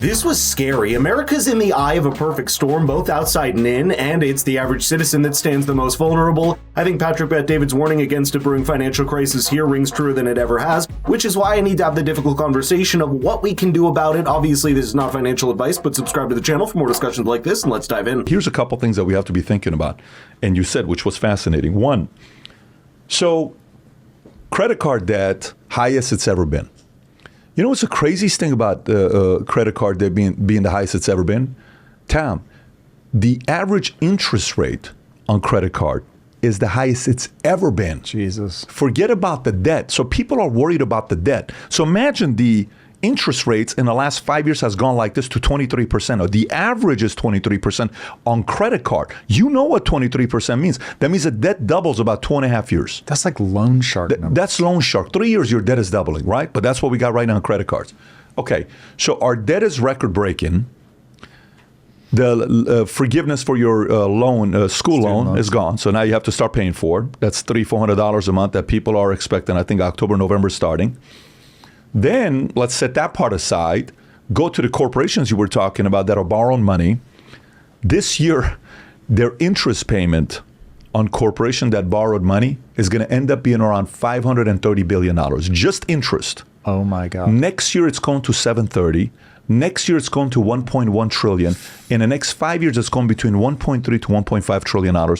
This was scary. America's in the eye of a perfect storm, both outside and in, and it's the average citizen that stands the most vulnerable. I think Patrick Bet-David's warning against a brewing financial crisis here rings truer than it ever has, which is why I need to have the difficult conversation of what we can do about it. Obviously, this is not financial advice, but subscribe to the channel for more discussions like this, and let's dive in. Here's a couple things that we have to be thinking about, and you said, which was fascinating. One, so credit card debt, highest it's ever been. You know what's the craziest thing about credit card debt being the highest it's ever been? Tom, the average interest rate on credit card is the highest it's ever been. Jesus. Forget about the debt. So people are worried about the debt. So imagine the interest rates in the last 5 years has gone like this to 23%, or the average is 23% on credit card. You know what 23% means. That means the debt doubles about 2.5 years. That's like loan shark numbers. That's loan shark. 3 years, your debt is doubling, right? But that's what we got right now on credit cards. Okay, so our debt is record breaking. The forgiveness for your school loan is gone. So now you have to start paying for it. That's $300-400 a month that people are expecting, I think, October, November starting. Then let's set that part aside, go to the corporations you were talking about that are borrowing money. This year, their interest payment on corporation that borrowed money is going to end up being around $530 billion, just interest. Oh my God. Next year, it's going to $730. Next year, it's going to $1.1 trillion. In the next 5 years, it's going between $1.3 to $1.5 trillion.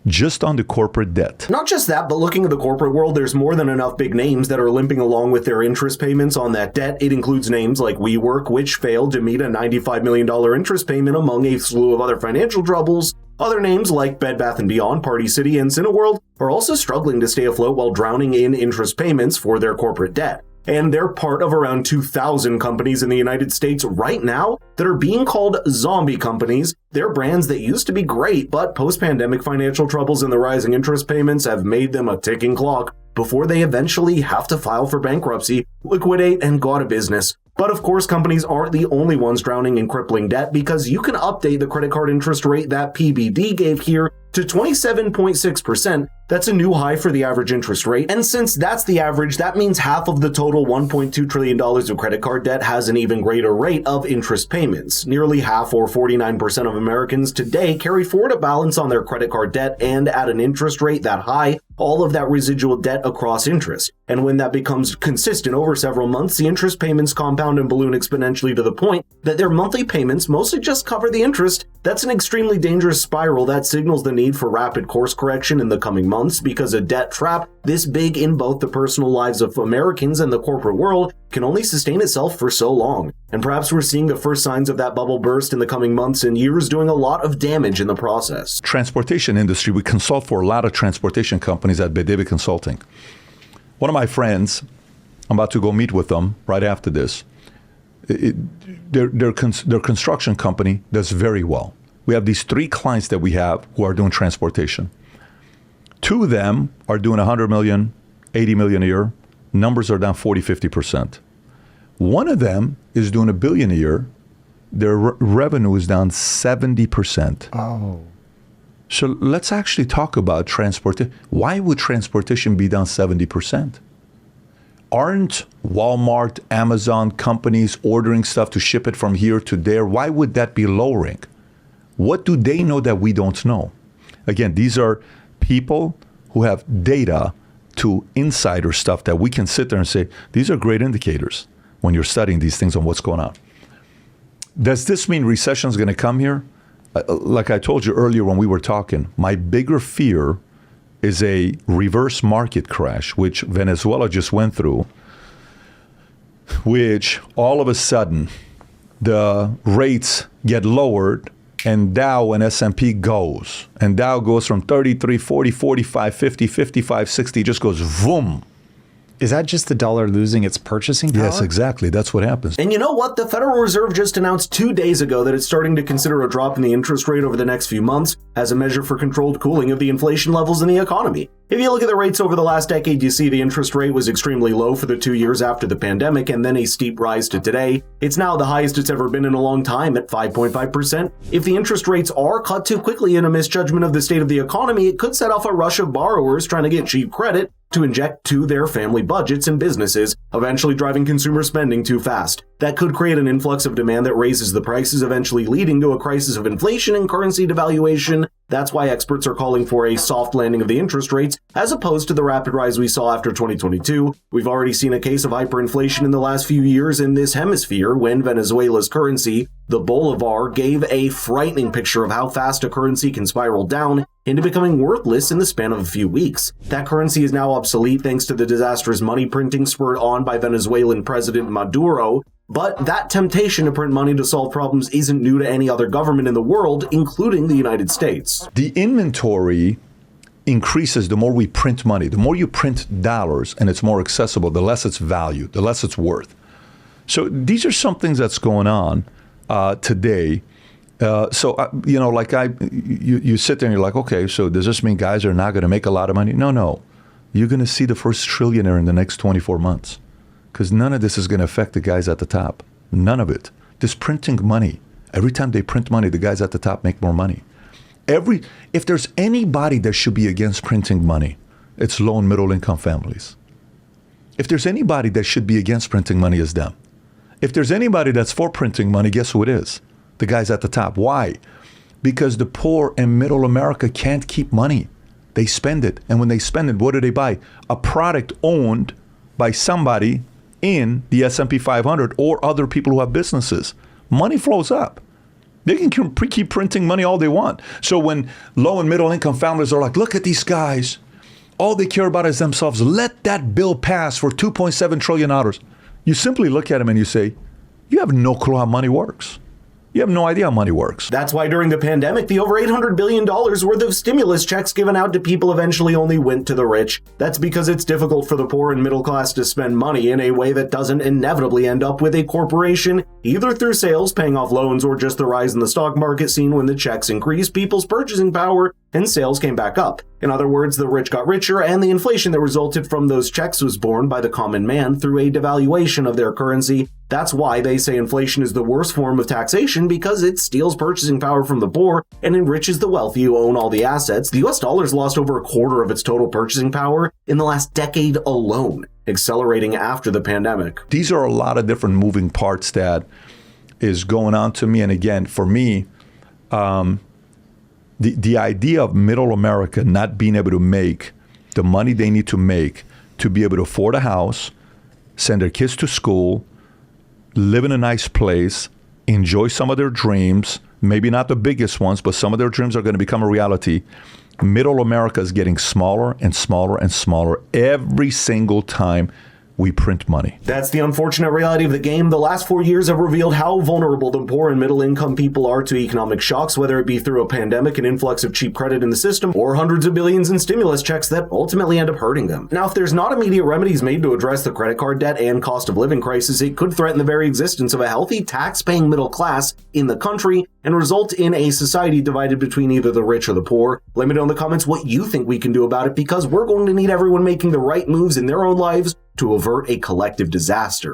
Just on the corporate debt. Not just that, but looking at the corporate world, there's more than enough big names that are limping along with their interest payments on that debt. It includes names like WeWork, which failed to meet a $95 million interest payment among a slew of other financial troubles. Other names like Bed Bath & Beyond, Party City, and Cineworld are also struggling to stay afloat while drowning in interest payments for their corporate debt. And they're part of around 2,000 companies in the United States right now that are being called zombie companies. They're brands that used to be great, but post-pandemic financial troubles and the rising interest payments have made them a ticking clock before they eventually have to file for bankruptcy, liquidate, and go out of business. But of course, companies aren't the only ones drowning in crippling debt, because you can update the credit card interest rate that PBD gave here to 27.6%. That's a new high for the average interest rate. And since that's the average, that means half of the total $1.2 trillion of credit card debt has an even greater rate of interest payments. Nearly half, or 49% of Americans today, carry forward a balance on their credit card debt, and at an interest rate that high, all of that residual debt across interest. And when that becomes consistent over several months, the interest payments compound and balloon exponentially to the point that their monthly payments mostly just cover the interest. That's an extremely dangerous spiral that signals the need for rapid course correction in the coming months, because a debt trap this big in both the personal lives of Americans and the corporate world can only sustain itself for so long. And perhaps we're seeing the first signs of that bubble burst in the coming months and years, doing a lot of damage in the process. Transportation industry, we consult for a lot of transportation companies at Bet-David Consulting. One of my friends, I'm about to go meet with them right after this. Their construction company does very well. We have these 3 clients that we have who are doing transportation. 2 of them are doing $100 million, $80 million a year. Numbers are down 40-50%. One of them is doing $1 billion a year. Their revenue is down 70%. Oh. So let's actually talk about transportation. Why would transportation be down 70%? Aren't Walmart, Amazon companies ordering stuff to ship it from here to there? Why would that be lowering? What do they know that we don't know? Again, these are people who have data to insider stuff that we can sit there and say, these are great indicators when you're studying these things on what's going on. Does this mean recession is going to come here? Like I told you earlier when we were talking, my bigger fear is a reverse market crash, which Venezuela just went through, which all of a sudden the rates get lowered and Dow and S&P goes. And Dow goes from 33, 40, 45, 50, 55, 60, just goes boom. Is that just the dollar losing its purchasing power? Yes, exactly. That's what happens. And you know what? The Federal Reserve just announced 2 days ago that it's starting to consider a drop in the interest rate over the next few months as a measure for controlled cooling of the inflation levels in the economy. If you look at the rates over the last decade, you see the interest rate was extremely low for the 2 years after the pandemic, and then a steep rise to today. It's now the highest it's ever been in a long time at 5.5%. If the interest rates are cut too quickly in a misjudgment of the state of the economy, it could set off a rush of borrowers trying to get cheap credit, to inject to their family budgets and businesses, eventually driving consumer spending too fast. That could create an influx of demand that raises the prices, eventually leading to a crisis of inflation and currency devaluation. That's why experts are calling for a soft landing of the interest rates, as opposed to the rapid rise we saw after 2022. We've already seen a case of hyperinflation in the last few years in this hemisphere when Venezuela's currency, the bolivar, gave a frightening picture of how fast a currency can spiral down into becoming worthless in the span of a few weeks. That currency is now obsolete thanks to the disastrous money printing spurred on by Venezuelan President Maduro. But that temptation to print money to solve problems isn't new to any other government in the world, including the United States. The inventory increases the more we print money. The more you print dollars and it's more accessible, the less it's valued, the less it's worth. So these are some things that's going on today. You sit there and you're like, okay, so does this mean guys are not going to make a lot of money? No. You're going to see the first trillionaire in the next 24 months. Because none of this is going to affect the guys at the top. None of it. This printing money, every time they print money, the guys at the top make more money. If there's anybody that should be against printing money, it's low and middle income families. If there's anybody that should be against printing money, it's them. If there's anybody that's for printing money, guess who it is? The guys at the top. Why? Because the poor and middle America can't keep money. They spend it. And when they spend it, what do they buy? A product owned by somebody in the S&P 500 or other people who have businesses. Money flows up. They can keep printing money all they want. So when low and middle income families are like, look at these guys, all they care about is themselves. Let that bill pass for $2.7 trillion. You simply look at them and you say, you have no clue how money works. You have no idea how money works. That's why during the pandemic, the over $800 billion worth of stimulus checks given out to people eventually only went to the rich. That's because it's difficult for the poor and middle class to spend money in a way that doesn't inevitably end up with a corporation, either through sales, paying off loans, or just the rise in the stock market seen when the checks increased people's purchasing power and sales came back up. In other words, the rich got richer, and the inflation that resulted from those checks was borne by the common man through a devaluation of their currency. That's why they say inflation is the worst form of taxation, because it steals purchasing power from the poor and enriches the wealthy who own all the assets. The US dollar's lost over a quarter of its total purchasing power in the last decade alone, accelerating after the pandemic. These are a lot of different moving parts that is going on to me. And again, for me, the idea of middle America not being able to make the money they need to make to be able to afford a house, send their kids to school, live in a nice place, enjoy some of their dreams, maybe not the biggest ones, but some of their dreams are going to become a reality. Middle America is getting smaller and smaller and smaller every single time we print money. That's the unfortunate reality of the game. The last 4 years have revealed how vulnerable the poor and middle income people are to economic shocks, whether it be through a pandemic, an influx of cheap credit in the system, or hundreds of billions in stimulus checks that ultimately end up hurting them. Now, if there's not immediate remedies made to address the credit card debt and cost of living crisis, it could threaten the very existence of a healthy tax-paying middle class in the country and result in a society divided between either the rich or the poor. Let me know in the comments what you think we can do about it, because we're going to need everyone making the right moves in their own lives to avert a collective disaster.